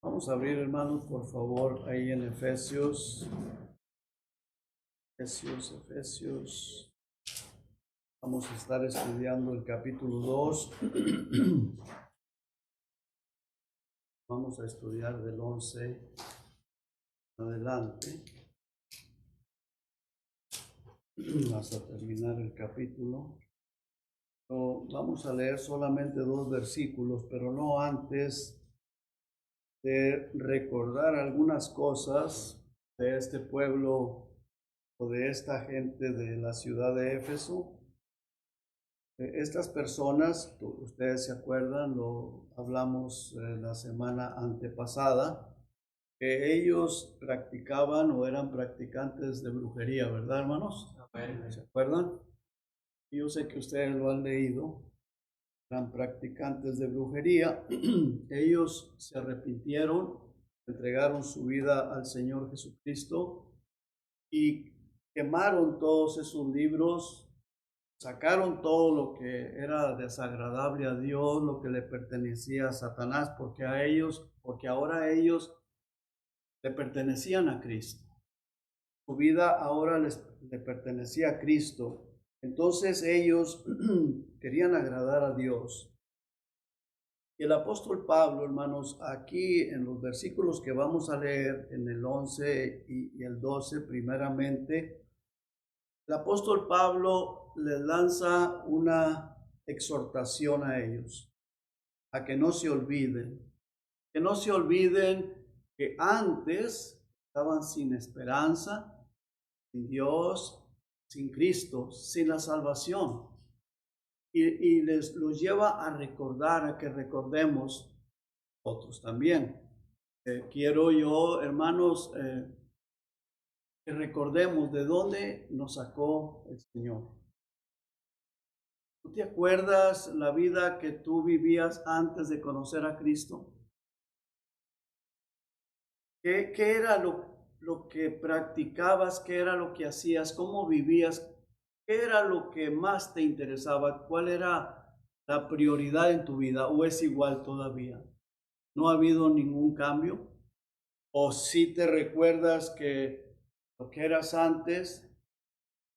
Vamos a abrir, hermanos, por favor, ahí en Efesios. Efesios. Vamos a estar estudiando el capítulo 2. Vamos a estudiar del 11 adelante hasta terminar el capítulo. Vamos a leer solamente 2 versículos, pero no antes de recordar algunas cosas de este pueblo o de esta gente de la ciudad de Éfeso. Estas personas, ustedes se acuerdan, lo hablamos la semana antepasada, que ellos practicaban o eran practicantes de brujería, ¿verdad, hermanos? ¿Se acuerdan? Yo sé que ustedes lo han leído. Eran practicantes de brujería. Ellos se arrepintieron, entregaron su vida al Señor Jesucristo y quemaron todos esos libros, sacaron todo lo que era desagradable a Dios, lo que le pertenecía a Satanás, porque ahora ellos le pertenecían a Cristo. Su vida ahora le pertenecía a Cristo. Entonces ellos querían agradar a Dios. Y el apóstol Pablo, hermanos, aquí en los versículos que vamos a leer, en el 11 y el 12 primeramente, el apóstol Pablo les lanza una exhortación a ellos, a que no se olviden, que antes estaban sin esperanza, sin Dios, sin Cristo, sin la salvación. Y los lleva a recordar, a que recordemos otros también. Quiero yo, hermanos, que recordemos de dónde nos sacó el Señor. ¿Tú te acuerdas la vida que tú vivías antes de conocer a Cristo? ¿Qué era lo que practicabas? ¿Qué era lo que hacías? ¿Cómo vivías? ¿Qué era lo que más te interesaba? ¿Cuál era la prioridad en tu vida? ¿O es igual todavía? ¿No ha habido ningún cambio? ¿O sí te recuerdas que lo que eras antes,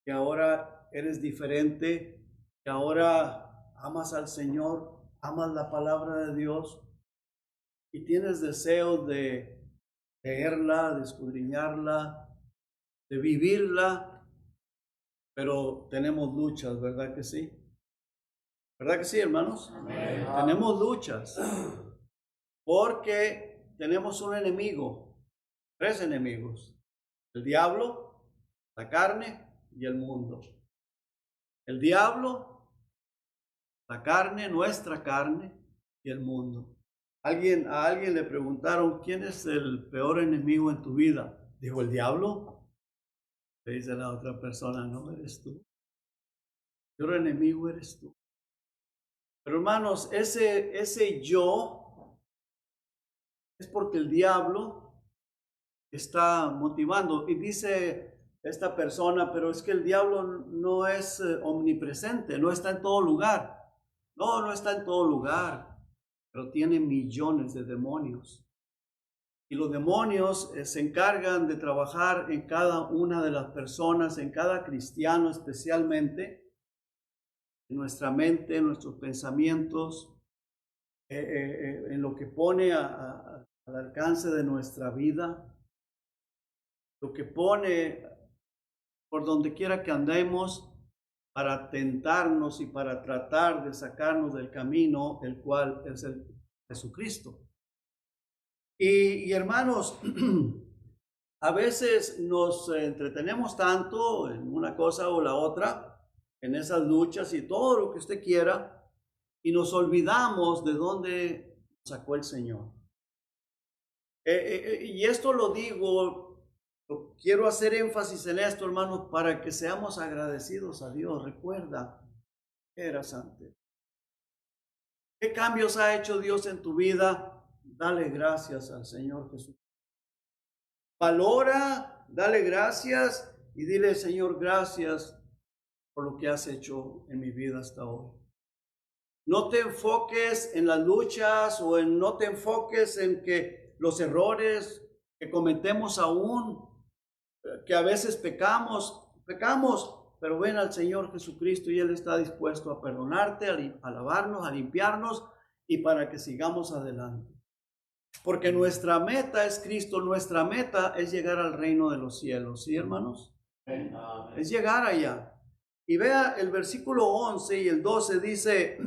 que ahora eres diferente, que ahora amas al Señor, amas la palabra de Dios y tienes deseo de leerla, de escudriñarla, de vivirla, pero tenemos luchas, ¿verdad que sí? ¿Verdad que sí, hermanos? Amén. Tenemos luchas porque tenemos un enemigo, 3 enemigos: el diablo, la carne y el mundo. El diablo, la carne, nuestra carne y el mundo. A alguien le preguntaron, ¿quién es el peor enemigo en tu vida? Dijo, ¿el diablo? Le dice la otra persona, no, eres tú. El peor enemigo eres tú. Pero hermanos, ese yo es porque el diablo está motivando. Y dice esta persona, pero es que el diablo no es omnipresente, no está en todo lugar. No está en todo lugar, pero tiene millones de demonios. Y los demonios se encargan de trabajar en cada una de las personas, en cada cristiano especialmente, en nuestra mente, en nuestros pensamientos, en lo que pone al alcance de nuestra vida, lo que pone por donde quiera que andemos para tentarnos y para tratar de sacarnos del camino, el cual es el Jesucristo. Y hermanos, a veces nos entretenemos tanto en una cosa o la otra, en esas luchas y todo lo que usted quiera, y nos olvidamos de dónde sacó el Señor. Y esto lo digo, quiero hacer énfasis en esto, hermanos, para que seamos agradecidos a Dios. Recuerda que eras antes. ¿Qué cambios ha hecho Dios en tu vida? Dale gracias al Señor Jesús. Valora, dale gracias y dile, Señor, gracias por lo que has hecho en mi vida hasta hoy. No te enfoques en las luchas o no te enfoques en que los errores que cometemos aún, que a veces pecamos, pero ven al Señor Jesucristo y Él está dispuesto a perdonarte, a lavarnos, a limpiarnos y para que sigamos adelante. Porque nuestra meta es Cristo, nuestra meta es llegar al reino de los cielos, ¿sí, hermanos? Es llegar allá. Y vea el versículo 11 y el 12 dice,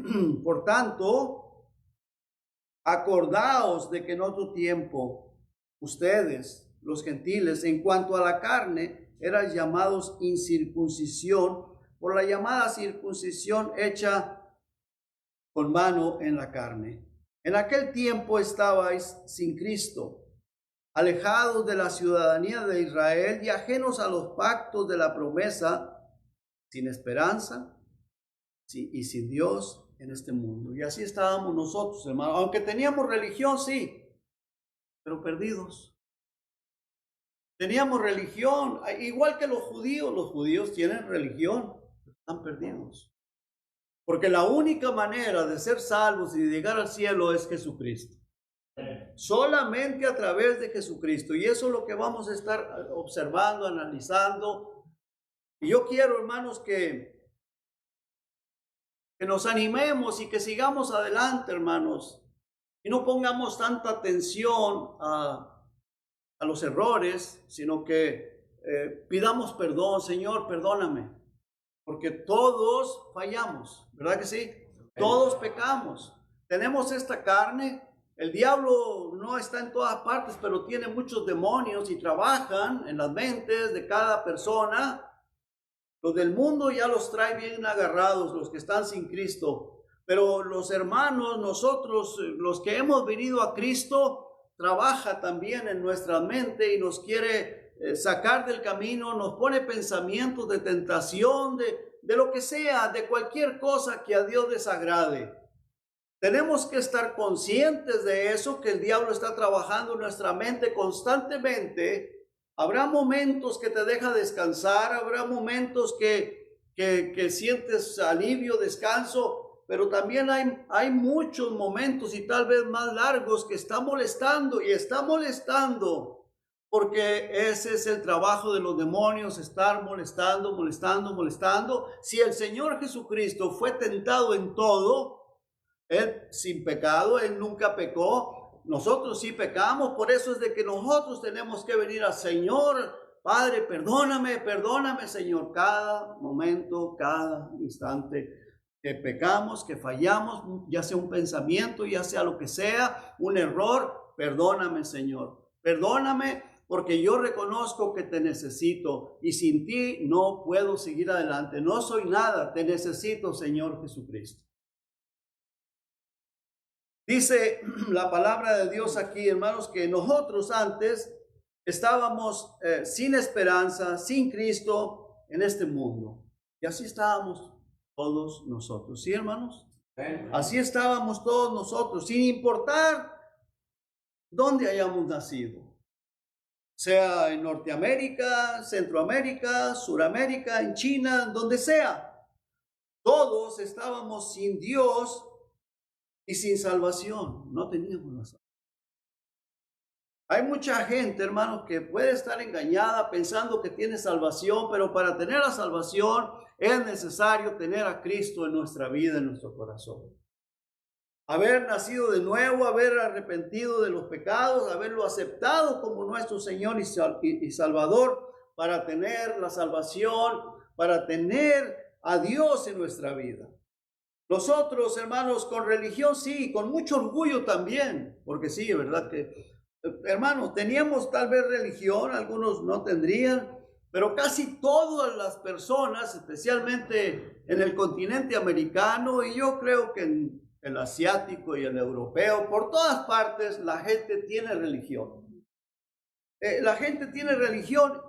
por tanto, acordaos de que en otro tiempo ustedes, los gentiles, en cuanto a la carne, eran llamados incircuncisión por la llamada circuncisión hecha con mano en la carne. En aquel tiempo estabais sin Cristo, alejados de la ciudadanía de Israel y ajenos a los pactos de la promesa, sin esperanza y sin Dios en este mundo. Y así estábamos nosotros, hermanos, aunque teníamos religión, sí, pero perdidos. Teníamos religión, igual que los judíos tienen religión, están perdidos. Porque la única manera de ser salvos y de llegar al cielo es Jesucristo. Solamente a través de Jesucristo. Y eso es lo que vamos a estar observando, analizando. Y yo quiero, hermanos, que nos animemos y que sigamos adelante, hermanos. Y no pongamos tanta atención a los errores, sino que pidamos perdón. Señor, perdóname. Porque todos fallamos, ¿verdad que sí? Todos pecamos. Tenemos esta carne. El diablo no está en todas partes, pero tiene muchos demonios y trabajan en las mentes de cada persona. Los del mundo ya los trae bien agarrados, los que están sin Cristo. Pero los hermanos, nosotros, los que hemos venido a Cristo, trabaja también en nuestra mente y nos quiere sacar del camino, nos pone pensamientos de tentación, de lo que sea, de cualquier cosa que a Dios desagrade. Tenemos que estar conscientes de eso, que el diablo está trabajando en nuestra mente constantemente. Habrá momentos que te deja descansar, habrá momentos que sientes alivio, descanso, pero también hay muchos momentos y tal vez más largos que está molestando y está molestando. Porque ese es el trabajo de los demonios, estar molestando. Si el Señor Jesucristo fue tentado en todo, Él sin pecado, Él nunca pecó. Nosotros sí pecamos, por eso es de que nosotros tenemos que venir al Señor. Padre, perdóname, Señor, cada momento, cada instante que pecamos, que fallamos, ya sea un pensamiento, ya sea lo que sea, un error, perdóname, Señor. Perdóname porque yo reconozco que te necesito y sin ti no puedo seguir adelante. No soy nada, te necesito, Señor Jesucristo. Dice la palabra de Dios aquí, hermanos, que nosotros antes estábamos sin esperanza, sin Cristo en este mundo. Y así estábamos todos nosotros, ¿sí, hermanos? Así estábamos todos nosotros, sin importar dónde hayamos nacido. Sea en Norteamérica, Centroamérica, Suramérica, en China, donde sea. Todos estábamos sin Dios y sin salvación. No teníamos la salvación. Hay mucha gente, hermanos, que puede estar engañada pensando que tiene salvación, pero para tener la salvación es necesario tener a Cristo en nuestra vida, en nuestro corazón. Haber nacido de nuevo, haber arrepentido de los pecados, haberlo aceptado como nuestro Señor y Salvador para tener la salvación, para tener a Dios en nuestra vida. Nosotros, hermanos, con religión sí, con mucho orgullo también, porque sí, es verdad que, hermanos, teníamos tal vez religión, algunos no tendrían, pero casi todas las personas, especialmente en el continente americano, y yo creo que en el asiático y el europeo, por todas partes la gente tiene religión. La gente tiene religión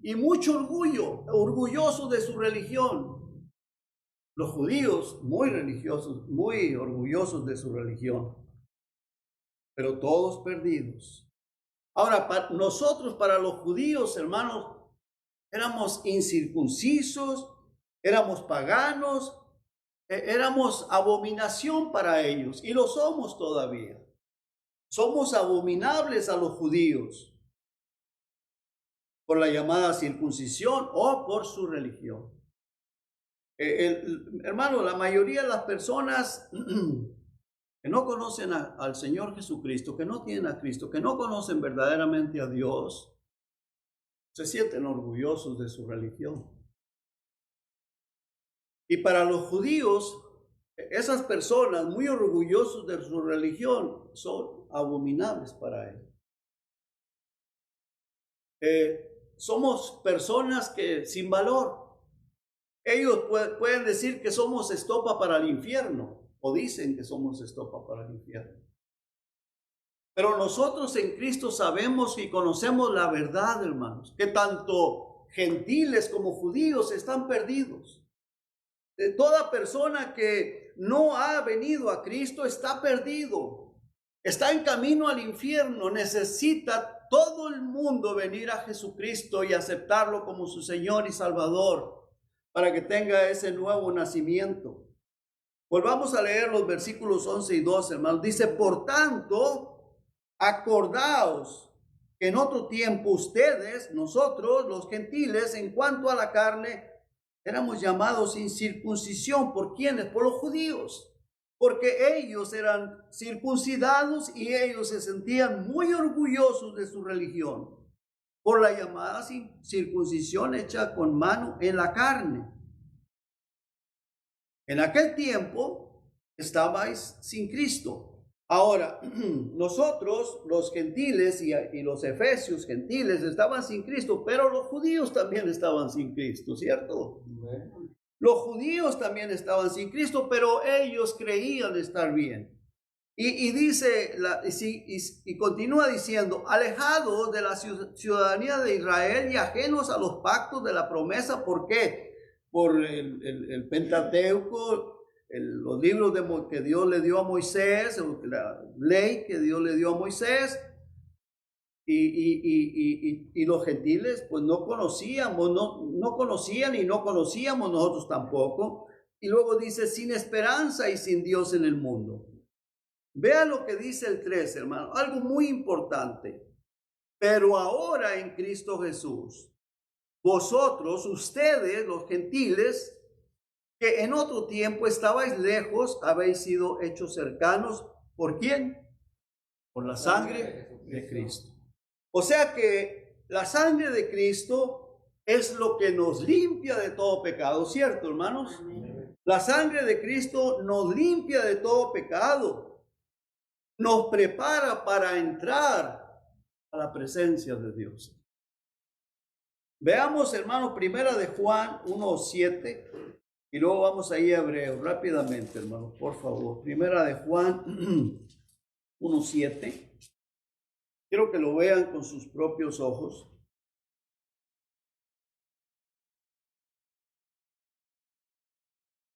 y mucho orgullo, orgulloso de su religión. Los judíos muy religiosos, muy orgullosos de su religión, pero todos perdidos. Ahora, nosotros, para los judíos, hermanos, éramos incircuncisos, éramos paganos, éramos abominación para ellos y lo somos todavía. somos abominables a los judíos por la llamada circuncisión o por su religión. Hermano, la mayoría de las personas que no conocen al Señor Jesucristo, que no tienen a Cristo, que no conocen verdaderamente a Dios, se sienten orgullosos de su religión. Y para los judíos, esas personas muy orgullosos de su religión son abominables para él. Somos personas que sin valor. Ellos pueden decir que somos estopa para el infierno, o dicen que somos estopa para el infierno. Pero nosotros en Cristo sabemos y conocemos la verdad, hermanos, que tanto gentiles como judíos están perdidos. Toda persona que no ha venido a Cristo está perdido, está en camino al infierno. Necesita todo el mundo venir a Jesucristo y aceptarlo como su Señor y Salvador, para que tenga ese nuevo nacimiento. Volvamos a leer los versículos 11 y 12, hermanos. Dice, por tanto, acordaos que en otro tiempo ustedes, nosotros, los gentiles, en cuanto a la carne, éramos llamados sin circuncisión. ¿Por quiénes? Por los judíos. Porque ellos eran circuncidados y ellos se sentían muy orgullosos de su religión, por la llamada circuncisión hecha con mano en la carne. En aquel tiempo estabais sin Cristo. Ahora, nosotros, los gentiles y los efesios gentiles, estaban sin Cristo, pero los judíos también estaban sin Cristo, ¿cierto? Los judíos también estaban sin Cristo, pero ellos creían estar bien. Y dice, y continúa diciendo, alejados de la ciudadanía de Israel y ajenos a los pactos de la promesa. ¿Por qué? Por el Pentateuco, los libros que Dios le dio a Moisés, la ley que Dios le dio a Moisés. Y los gentiles pues no conocíamos, no conocían y no conocíamos nosotros tampoco. Y luego dice, sin esperanza y sin Dios en el mundo. Vea lo que dice el 13, hermano, algo muy importante. Pero ahora en Cristo Jesús, vosotros, ustedes, los gentiles, que en otro tiempo estabais lejos, habéis sido hechos cercanos. ¿Por quién? Por la sangre de Cristo. O sea que la sangre de Cristo es lo que nos limpia de todo pecado, ¿cierto, hermanos? La sangre de Cristo nos limpia de todo pecado. Nos prepara para entrar a la presencia de Dios. Veamos, hermano, primera de Juan 1:7 y luego vamos a ir a Hebreo rápidamente, hermano, por favor. Primera de Juan 1:7. Quiero que lo vean con sus propios ojos.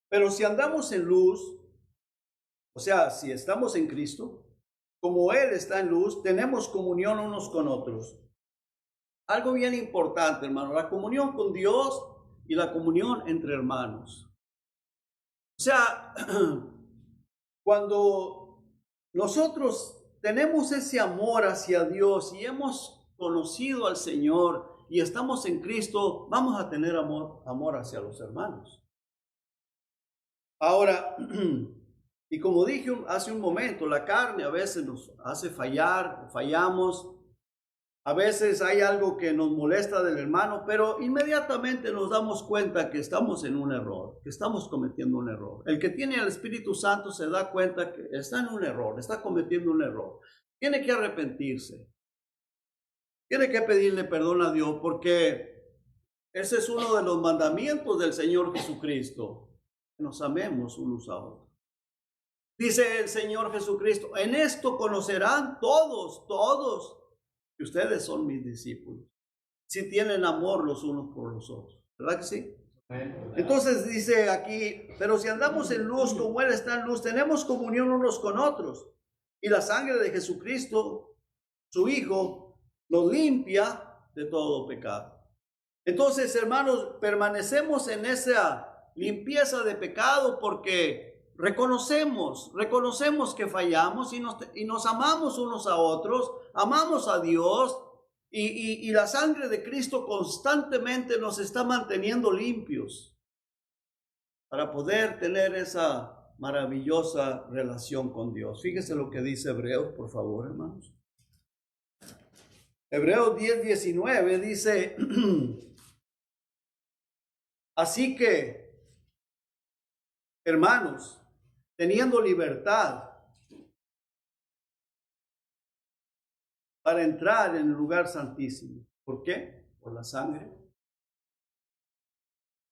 Pero si andamos en luz, o sea, si estamos en Cristo, como Él está en luz, tenemos comunión unos con otros. Algo bien importante, hermano, la comunión con Dios y la comunión entre hermanos. O sea, cuando nosotros tenemos ese amor hacia Dios y hemos conocido al Señor y estamos en Cristo, vamos a tener amor hacia los hermanos. Ahora, y como dije hace un momento, la carne a veces nos hace fallar, fallamos. A veces hay algo que nos molesta del hermano, pero inmediatamente nos damos cuenta que estamos en un error, que estamos cometiendo un error. El que tiene al Espíritu Santo se da cuenta que está en un error, está cometiendo un error. Tiene que arrepentirse. Tiene que pedirle perdón a Dios, porque ese es uno de los mandamientos del Señor Jesucristo. Que nos amemos unos a otros. Dice el Señor Jesucristo, en esto conocerán todos, que ustedes son mis discípulos, si tienen amor los unos por los otros. ¿Verdad que sí? Entonces dice aquí, pero si andamos en luz como Él está en luz, tenemos comunión unos con otros. Y la sangre de Jesucristo, su Hijo, nos limpia de todo pecado. Entonces, hermanos, permanecemos en esa limpieza de pecado porque reconocemos que fallamos y nos amamos unos a otros, amamos a Dios y la sangre de Cristo constantemente nos está manteniendo limpios para poder tener esa maravillosa relación con Dios. Fíjese lo que dice Hebreos, por favor, hermanos. Hebreos 10:19 dice, así que, hermanos, teniendo libertad para entrar en el lugar santísimo. ¿Por qué? Por la sangre.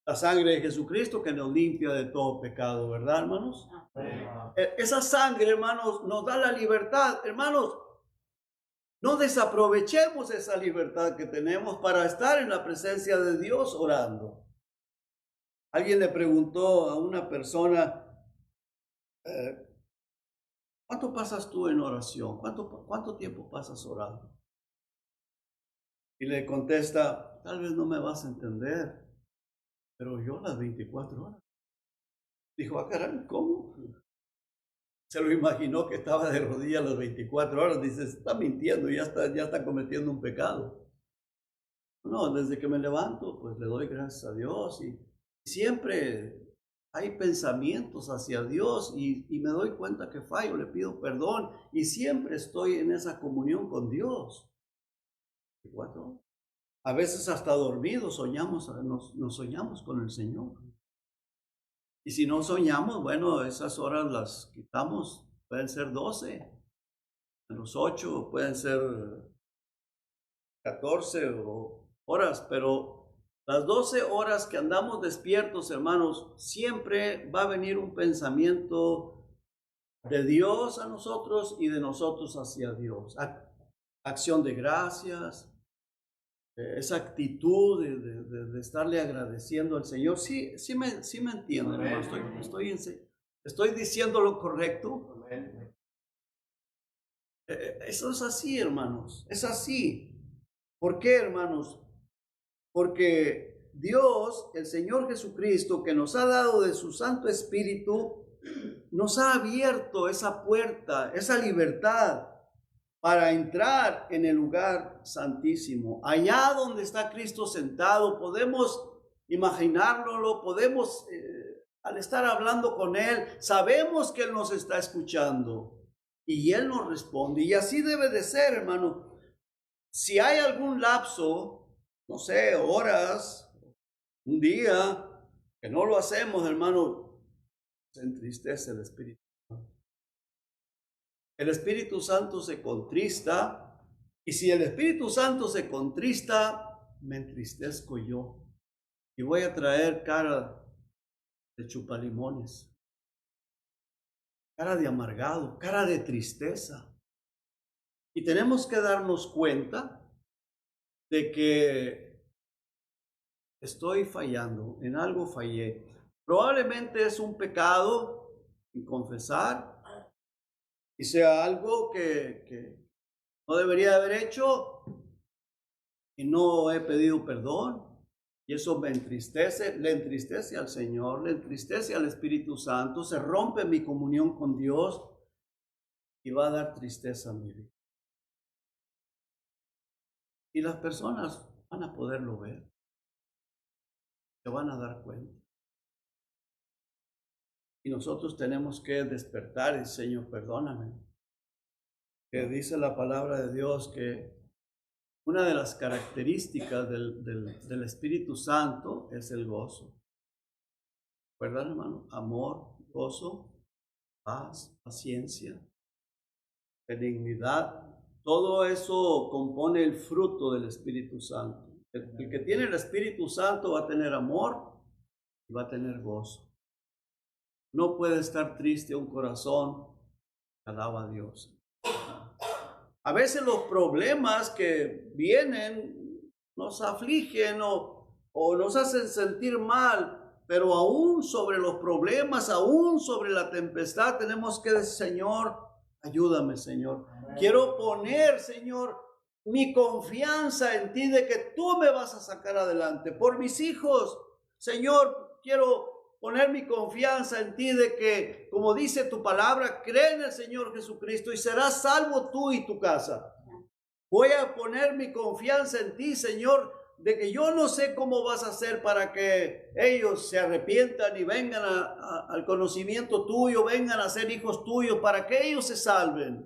La sangre de Jesucristo que nos limpia de todo pecado, ¿verdad, hermanos? Esa sangre, hermanos, nos da la libertad. Hermanos, no desaprovechemos esa libertad que tenemos para estar en la presencia de Dios orando. Alguien le preguntó a una persona, ¿cuánto pasas tú en oración? ¿Cuánto tiempo pasas orando? Y le contesta, tal vez no me vas a entender, pero yo las 24 horas. Dijo, caray, ¿cómo? Se lo imaginó que estaba de rodillas las 24 horas. Dice, está mintiendo, ya está cometiendo un pecado. No, desde que me levanto, pues le doy gracias a Dios y siempre hay pensamientos hacia Dios y me doy cuenta que fallo, le pido perdón y siempre estoy en esa comunión con Dios. A veces hasta dormidos nos soñamos con el Señor. Y si no soñamos, bueno, esas horas las quitamos, pueden ser 12, los 8 pueden ser 14 horas, pero las 12 horas que andamos despiertos, hermanos, siempre va a venir un pensamiento de Dios a nosotros y de nosotros hacia Dios. Acción de gracias, esa actitud de estarle agradeciendo al Señor. Sí me entienden, hermano. Estoy diciendo lo correcto. Eso es así, hermanos. Es así. ¿Por qué, hermanos? Porque Dios, el Señor Jesucristo, que nos ha dado de su Santo Espíritu, nos ha abierto esa puerta, esa libertad para entrar en el lugar santísimo. Allá donde está Cristo sentado, podemos imaginárnoslo, podemos, al estar hablando con Él, sabemos que Él nos está escuchando y Él nos responde. Y así debe de ser, hermano. Si hay algún lapso, no sé, horas, un día, que no lo hacemos, hermano, se entristece el Espíritu. El Espíritu Santo se contrista, y si el Espíritu Santo se contrista, me entristezco yo. Y voy a traer cara de chupalimones, cara de amargado, cara de tristeza. Y tenemos que darnos cuenta de que estoy fallando, en algo fallé. Probablemente es un pecado sin confesar y sea algo que no debería haber hecho y no he pedido perdón y eso me entristece, le entristece al Señor, le entristece al Espíritu Santo, se rompe mi comunión con Dios y va a dar tristeza a mi vida. Y las personas van a poderlo ver, se van a dar cuenta. Y nosotros tenemos que despertar y Señor, perdóname. Que dice la palabra de Dios que una de las características del Espíritu Santo es el gozo. ¿Verdad, hermano? Amor, gozo, paz, paciencia, benignidad. Todo eso compone el fruto del Espíritu Santo. El que tiene el Espíritu Santo va a tener amor y va a tener gozo. No puede estar triste un corazón que alaba a Dios. A veces los problemas que vienen nos afligen o nos hacen sentir mal, pero aún sobre los problemas, aún sobre la tempestad, tenemos que decir, Señor, ayúdame, Señor. Quiero poner, Señor, mi confianza en ti de que tú me vas a sacar adelante. Por mis hijos, Señor, quiero poner mi confianza en ti, de que, como dice tu palabra, cree en el Señor Jesucristo y serás salvo tú y tu casa. Voy a poner mi confianza en ti, Señor, de que yo no sé cómo vas a hacer para que ellos se arrepientan y vengan al conocimiento tuyo, vengan a ser hijos tuyos, para que ellos se salven.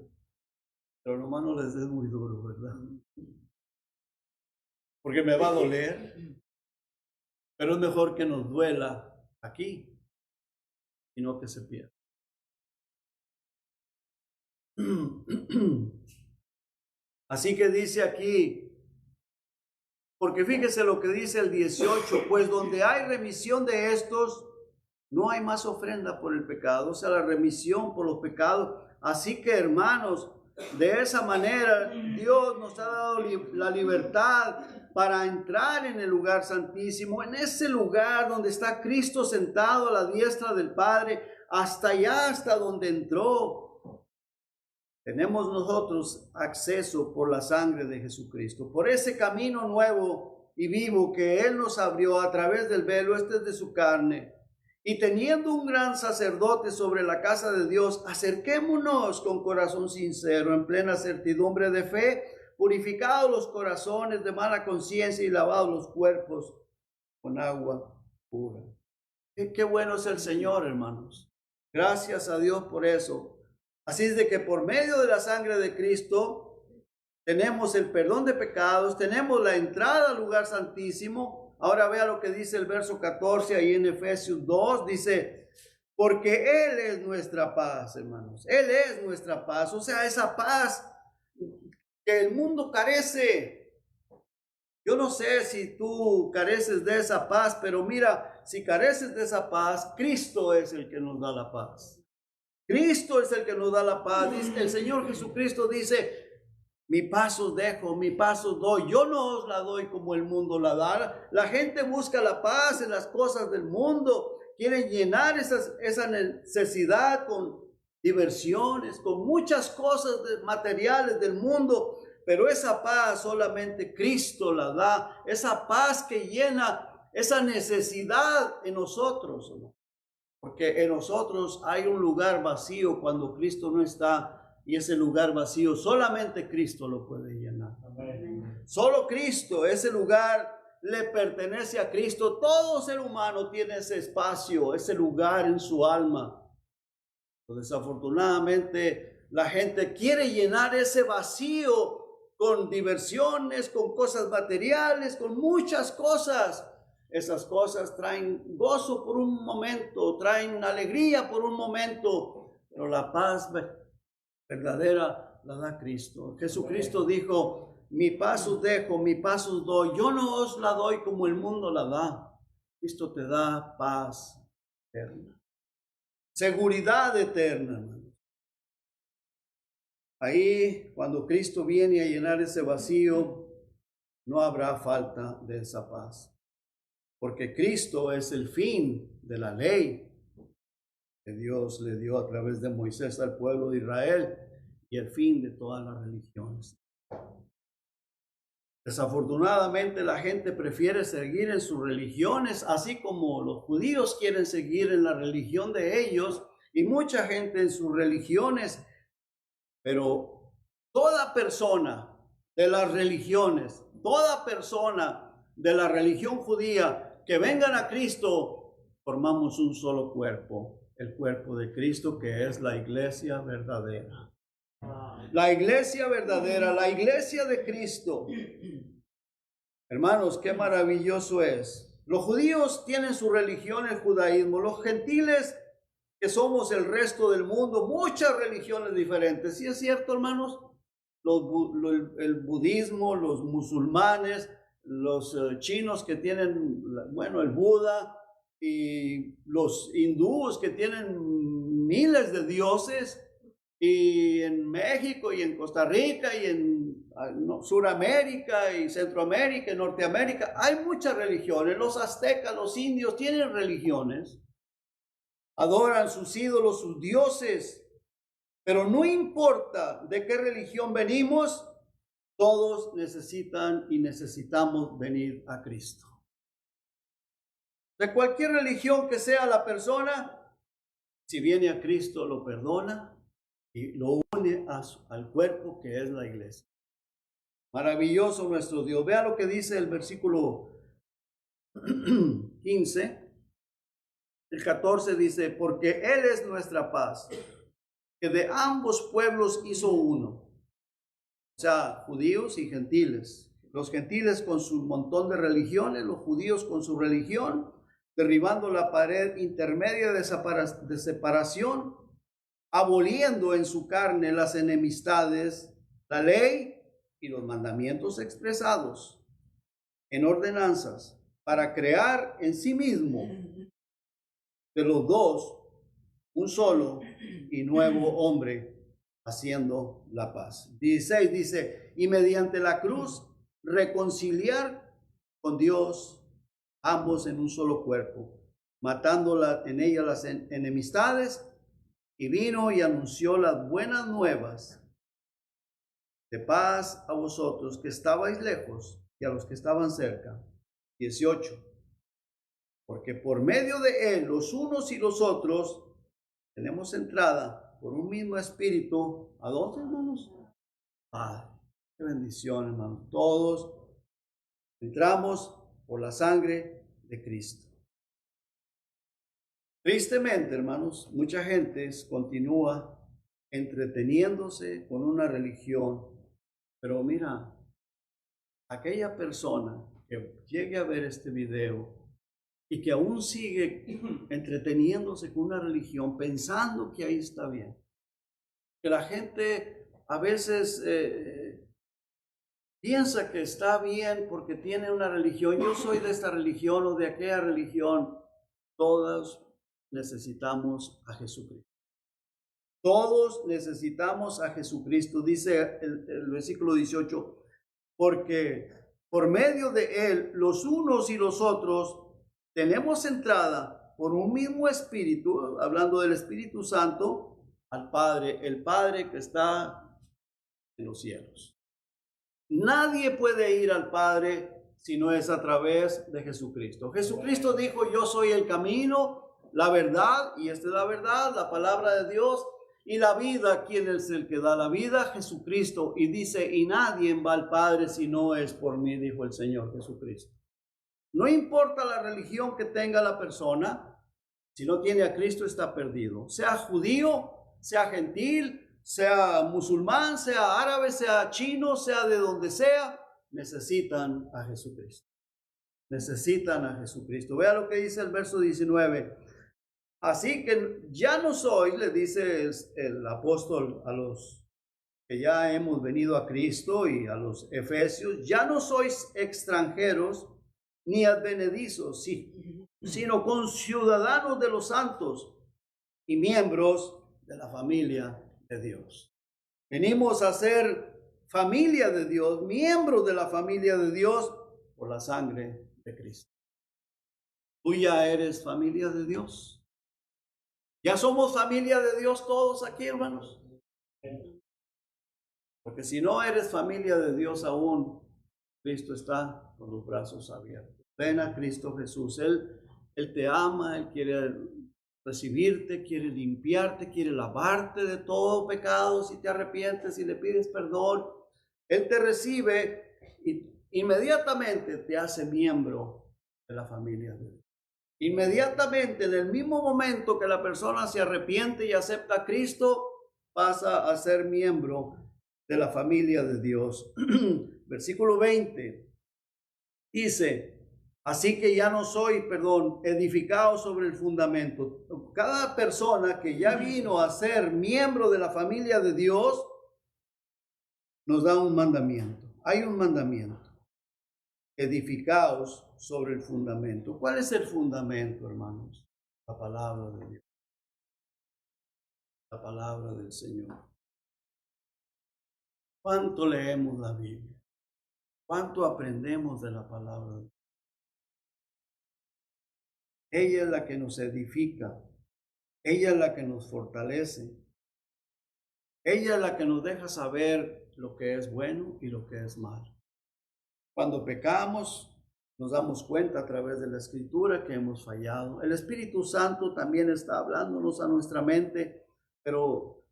Pero nomás no les des muy duro, ¿verdad? Porque me va a doler. Pero es mejor que nos duela aquí y no que se pierda. Así que dice aquí, porque fíjese lo que dice el 18, pues donde hay remisión de estos, no hay más ofrenda por el pecado, o sea, la remisión por los pecados. Así que, hermanos, de esa manera Dios nos ha dado la libertad para entrar en el lugar santísimo, en ese lugar donde está Cristo sentado a la diestra del Padre, hasta allá, hasta donde entró. Tenemos nosotros acceso por la sangre de Jesucristo, por ese camino nuevo y vivo que Él nos abrió a través del velo, este es de su carne. Y teniendo un gran sacerdote sobre la casa de Dios, acerquémonos con corazón sincero, en plena certidumbre de fe, purificados los corazones de mala conciencia y lavados los cuerpos con agua pura. Qué bueno es el Señor, hermanos. Gracias a Dios por eso. Así es de que por medio de la sangre de Cristo tenemos el perdón de pecados, tenemos la entrada al lugar santísimo. Ahora vea lo que dice el verso 14 ahí en Efesios 2, dice, porque Él es nuestra paz, hermanos. Él es nuestra paz, o sea, esa paz que el mundo carece. Yo no sé si tú careces de esa paz, pero mira, si careces de esa paz, Cristo es el que nos da la paz. Cristo es el que nos da la paz. Dice, el Señor Jesucristo dice, mi paz os dejo, mi paz os doy. Yo no os la doy como el mundo la da. La gente busca la paz en las cosas del mundo. Quieren llenar esa necesidad con diversiones, con muchas cosas materiales del mundo. Pero esa paz solamente Cristo la da. Esa paz que llena esa necesidad en nosotros, ¿no? Porque en nosotros hay un lugar vacío cuando Cristo no está. Y ese lugar vacío solamente Cristo lo puede llenar. Amén. Solo Cristo, ese lugar le pertenece a Cristo. Todo ser humano tiene ese espacio, ese lugar en su alma. Pero desafortunadamente la gente quiere llenar ese vacío con diversiones, con cosas materiales, con muchas cosas. Esas cosas traen gozo por un momento, traen alegría por un momento, pero la paz verdadera la da Cristo. Jesucristo dijo, mi paz os dejo, mi paz os doy. Yo no os la doy como el mundo la da. Cristo te da paz eterna. Seguridad eterna, hermano. Ahí, cuando Cristo viene a llenar ese vacío, no habrá falta de esa paz. Porque Cristo es el fin de la ley que Dios le dio a través de Moisés al pueblo de Israel y el fin de todas las religiones. Desafortunadamente la gente prefiere seguir en sus religiones, así como los judíos quieren seguir en la religión de ellos y mucha gente en sus religiones, pero toda persona de las religiones, toda persona de la religión judía que vengan a Cristo, formamos un solo cuerpo. El cuerpo de Cristo, que es la iglesia verdadera. La iglesia verdadera, la iglesia de Cristo. Hermanos, qué maravilloso es. Los judíos tienen su religión, el judaísmo. Los gentiles, que somos el resto del mundo, muchas religiones diferentes. ¿Sí es cierto, hermanos? El budismo, los musulmanes, los chinos que tienen, bueno, el Buda, y los hindúes que tienen miles de dioses, y en México y en Costa Rica y en Suramérica y Centroamérica y Norteamérica hay muchas religiones. Los aztecas, los indios tienen religiones, adoran sus ídolos, sus dioses, pero no importa de qué religión venimos, todos necesitan y necesitamos venir a Cristo. De cualquier religión que sea la persona, si viene a Cristo, lo perdona y lo une al cuerpo que es la iglesia. Maravilloso nuestro Dios. Vea lo que dice el versículo 15. El 14 dice, porque Él es nuestra paz, que de ambos pueblos hizo uno. O sea, judíos y gentiles. Los gentiles con su montón de religiones, los judíos con su religión, derribando la pared intermedia de separación, aboliendo en su carne las enemistades, la ley y los mandamientos expresados en ordenanzas, para crear en sí mismo de los dos un solo y nuevo hombre, haciendo la paz. 16 dice, y mediante la cruz reconciliar con Dios ambos en un solo cuerpo, matando en ella las enemistades, y vino y anunció las buenas nuevas de paz a vosotros que estabais lejos y a los que estaban cerca. 18. Porque por medio de él, los unos y los otros, tenemos entrada por un mismo espíritu. ¿A dónde, hermanos? Padre. Qué bendición, hermanos. Todos entramos por la sangre de Cristo. Tristemente, hermanos, mucha gente continúa entreteniéndose con una religión. Pero mira, aquella persona que llegue a ver este video y que aún sigue entreteniéndose con una religión, pensando que ahí está bien. Que la gente a veces piensa que está bien porque tiene una religión. Yo soy de esta religión o de aquella religión. Todos necesitamos a Jesucristo. Todos necesitamos a Jesucristo. Dice el versículo 18, porque por medio de él, los unos y los otros, tenemos entrada por un mismo espíritu, hablando del Espíritu Santo, al Padre, el Padre que está en los cielos. Nadie puede ir al Padre si no es a través de Jesucristo. Jesucristo dijo, yo soy el camino, la verdad, y esta es la verdad, la palabra de Dios, y la vida. ¿Quién es el que da la vida? Jesucristo. Y dice, y nadie va al Padre si no es por mí, dijo el Señor Jesucristo. No importa la religión que tenga la persona, si no tiene a Cristo está perdido. Sea judío, sea gentil, sea musulmán, sea árabe, sea chino, sea de donde sea, necesitan a Jesucristo. Necesitan a Jesucristo. Vea lo que dice el verso 19. Así que ya no soy, le dice el apóstol a los que ya hemos venido a Cristo y a los efesios, ya no sois extranjeros ni advenedizos, sino conciudadanos de los santos y miembros de la familia de Dios. Venimos a ser familia de Dios, miembros de la familia de Dios por la sangre de Cristo. ¿Tú ya eres familia de Dios? ¿Ya somos familia de Dios todos aquí, hermanos? Porque si no eres familia de Dios aún, Cristo está con los brazos abiertos. Ven a Cristo Jesús. Él te ama, Él quiere recibirte, quiere limpiarte, quiere lavarte de todo pecado si te arrepientes y le pides perdón. Él te recibe y inmediatamente te hace miembro de la familia de Dios. Inmediatamente, en el mismo momento que la persona se arrepiente y acepta a Cristo, pasa a ser miembro de la familia de Dios. Versículo 20 dice, así que ya no soy, edificado sobre el fundamento. Cada persona que ya vino a ser miembro de la familia de Dios, nos da un mandamiento. Hay un mandamiento. Edificados sobre el fundamento. ¿Cuál es el fundamento, hermanos? La palabra de Dios. La palabra del Señor. ¿Cuánto leemos la Biblia? ¿Cuánto aprendemos de la palabra de Dios? Ella es la que nos edifica. Ella es la que nos fortalece. Ella es la que nos deja saber lo que es bueno y lo que es malo. Cuando pecamos, Nos damos cuenta a través de la Escritura que hemos fallado. El Espíritu Santo también está hablándonos a nuestra mente, pero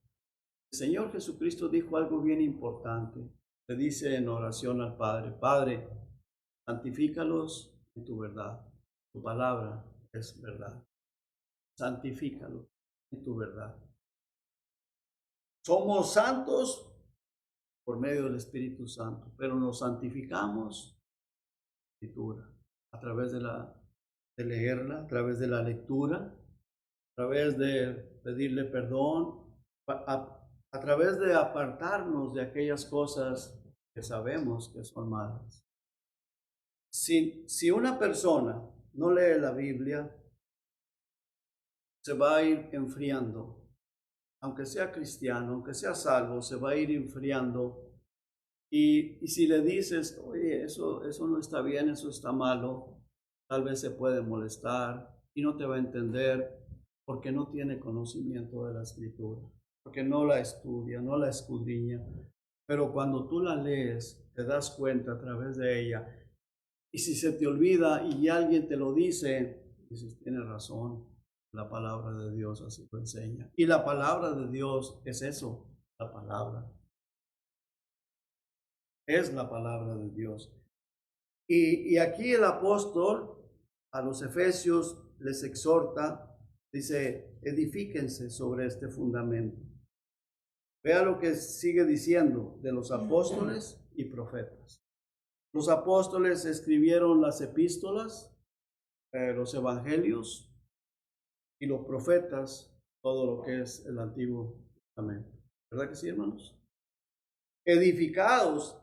el Señor Jesucristo dijo algo bien importante. Le dice en oración al Padre: Padre, santifícalos en tu verdad. Tu palabra es verdad. Santifícalos en tu verdad. Somos santos por medio del Espíritu Santo, pero nos santificamos Escritura, a través de leerla, a través de la lectura, a través de pedirle perdón, a través de apartarnos de aquellas cosas que sabemos que son malas. Si una persona no lee la Biblia, se va a ir enfriando. Aunque sea cristiano, aunque sea salvo, se va a ir enfriando. Y si le dices: oye, eso no está bien, eso está malo, tal vez se puede molestar y no te va a entender porque no tiene conocimiento de la Escritura, porque no la estudia, no la escudriña. Pero cuando tú la lees, te das cuenta a través de ella. Y si se te olvida y alguien te lo dice, dices: tiene razón, la palabra de Dios así lo enseña. Y la palabra de Dios es eso, la palabra. Es la palabra de Dios. Y aquí el apóstol a los efesios les exhorta, dice: edifíquense sobre este fundamento. Vea lo que sigue diciendo de los apóstoles y profetas. Los apóstoles escribieron las epístolas, los evangelios, y los profetas todo lo que es el Antiguo Testamento. ¿Verdad que sí, hermanos? Edificados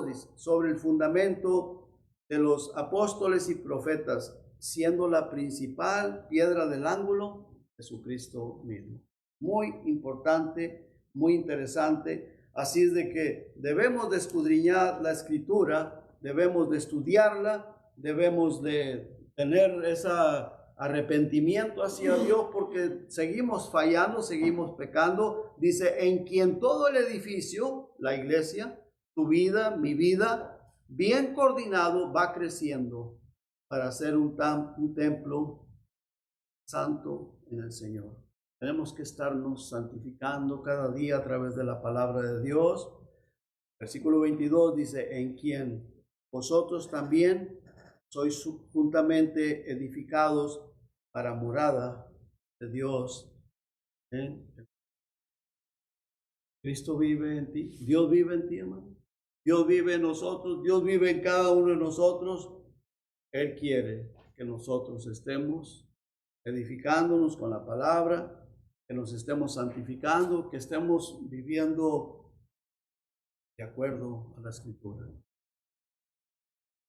dice, sobre el fundamento de los apóstoles y profetas, siendo la principal piedra del ángulo Jesucristo mismo. Muy importante, muy interesante. Así es de que debemos de escudriñar la Escritura, debemos de estudiarla, debemos de tener esa arrepentimiento hacia Dios, porque seguimos fallando, seguimos pecando. Dice: en quien todo el edificio, la iglesia, tu vida, mi vida, bien coordinado, va creciendo para ser un templo santo en el Señor. Tenemos que estarnos santificando cada día a través de la palabra de Dios. Versículo 22 dice: en quien vosotros también sois juntamente edificados para morada de Dios. Cristo vive en ti. Dios vive en ti, hermano. Dios vive en nosotros. Dios vive en cada uno de nosotros. Él quiere que nosotros estemos edificándonos con la palabra, que nos estemos santificando, que estemos viviendo de acuerdo a la Escritura.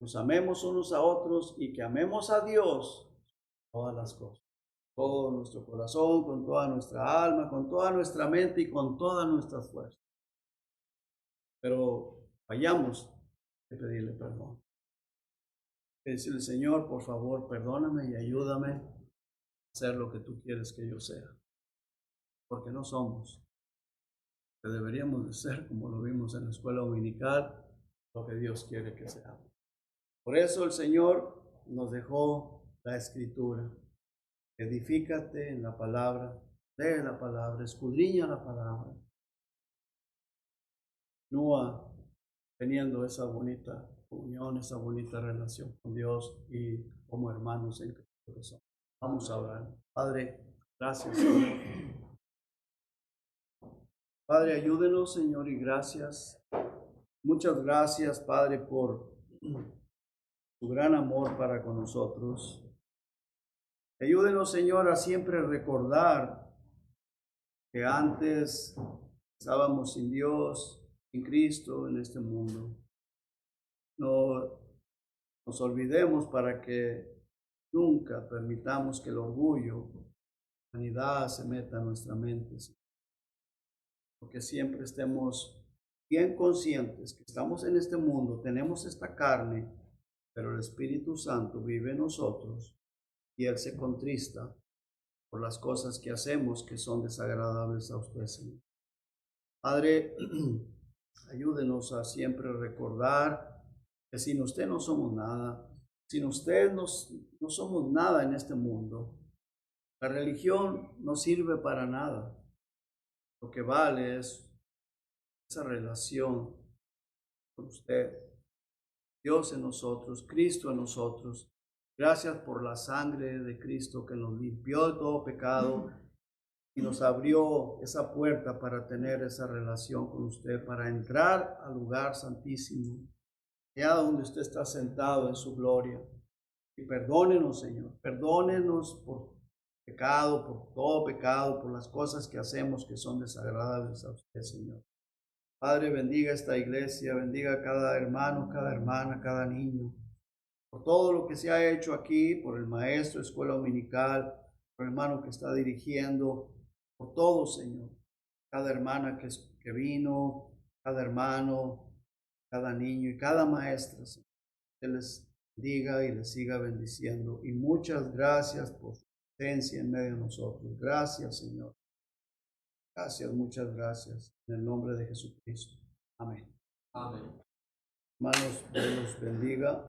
Nos amemos unos a otros y que amemos a Dios todas las cosas, todo nuestro corazón, con toda nuestra alma, con toda nuestra mente y con todas nuestras fuerzas. Pero fallamos de pedirle perdón. De decirle: Señor, por favor, perdóname y ayúdame a hacer lo que tú quieres que yo sea. Porque no somos que deberíamos de ser, como lo vimos en la escuela dominical, lo que Dios quiere que seamos. Por eso el Señor nos dejó la Escritura. Edifícate en la palabra, lee la palabra, escudriña la palabra. Continúa teniendo esa bonita comunión, esa bonita relación con Dios y como hermanos en Cristo. Vamos a orar. Padre, gracias, Señor. Padre, ayúdenos, Señor, y gracias. Muchas gracias, Padre, por tu gran amor para con nosotros. Ayúdenos, Señor, a siempre recordar que antes estábamos sin Dios, sin Cristo en este mundo. No nos olvidemos para que nunca permitamos que el orgullo, la vanidad se meta en nuestra mente, porque siempre estemos bien conscientes que estamos en este mundo, tenemos esta carne, pero el Espíritu Santo vive en nosotros y Él se contrista por las cosas que hacemos que son desagradables a usted, Señor. Padre, ayúdenos a siempre recordar que sin usted no somos nada. Sin usted no somos nada en este mundo. La religión no sirve para nada. Lo que vale es esa relación con usted. Dios en nosotros, Cristo en nosotros. Gracias por la sangre de Cristo que nos limpió de todo pecado y nos abrió esa puerta para tener esa relación con usted, para entrar al lugar santísimo, allá donde usted está sentado en su gloria. Y perdónenos, Señor, perdónenos por pecado, por todo pecado, por las cosas que hacemos que son desagradables a usted, Señor. Padre, bendiga esta iglesia, bendiga a cada hermano, cada hermana, cada niño, por todo lo que se ha hecho aquí, por el maestro, escuela dominical, por el hermano que está dirigiendo, por todo, Señor. Cada hermana que vino, cada hermano, cada niño y cada maestra, Señor. Que les diga y les siga bendiciendo. Y muchas gracias por su presencia en medio de nosotros. Gracias, Señor. Gracias, muchas gracias. En el nombre de Jesucristo. Amén. Amén. Hermanos, Dios los bendiga.